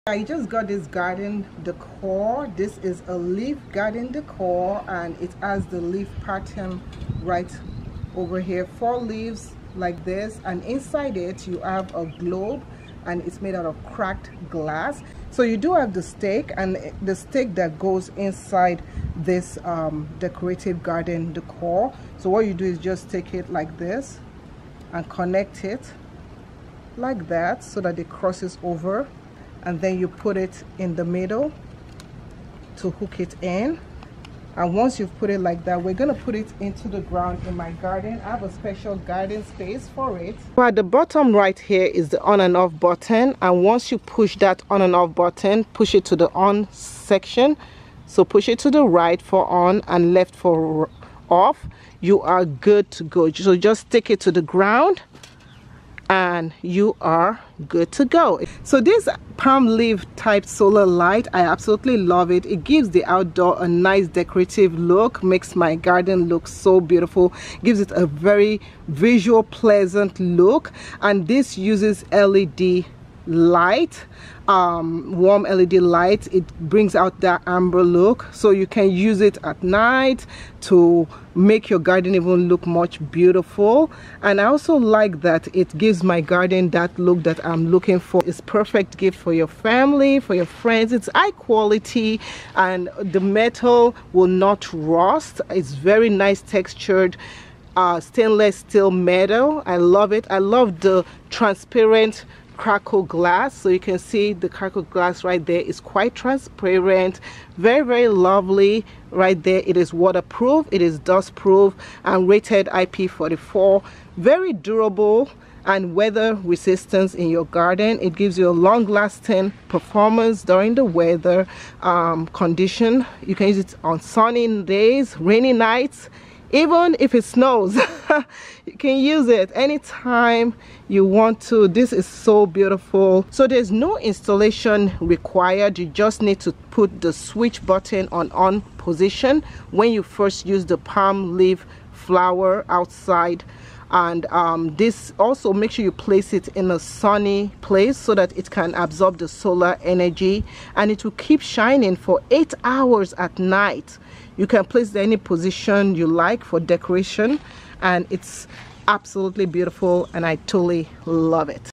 I just got this garden decor. This is a leaf garden decor, and it has the leaf pattern right over here, 4 leaves like this, and inside it you have a globe, and it's made out of cracked glass. So you do have the stake, and the stake that goes inside this decorative garden decor. So what you do is just take it like this and connect it like that so that it crosses over, and then you put it in the middle to hook it in. And once you've put it like that, we're going to put it into the ground in my garden. I have a special garden space for it. So at the bottom right here is the on and off button, and once you push that on and off button, push it to the on section. So push it to the right for on and left for off. You are good to go. So just stick it to the ground and you are good to go. So this palm leaf type solar light, I absolutely love it. It gives the outdoor a nice decorative look, makes my garden look so beautiful, gives it a very visual pleasant look. And this uses LED light, warm LED light. It brings out that amber look, so you can use it at night to make your garden even look much beautiful. And I also like that it gives my garden that look that I'm looking for. It's perfect gift for your family, for your friends. It's high quality, and the metal will not rust. It's very nice textured stainless steel metal. I love it. I love the transparent crackle glass, so you can see the crackle glass right there is quite transparent, very lovely right there. It is waterproof, it is dust proof, and rated IP44. Very durable and weather resistance in your garden. It gives you a long-lasting performance during the weather condition. You can use it on sunny days, rainy nights, even if it snows. You can use it anytime you want to. This is so beautiful. So there's no installation required. You just need to put the switch button on position when you first use the palm leaf flower outside. And this also, make sure you place it in a sunny place so that it can absorb the solar energy, and it will keep shining for 8 hours at night. You can place it in any position you like for decoration, and it's absolutely beautiful, and I totally love it.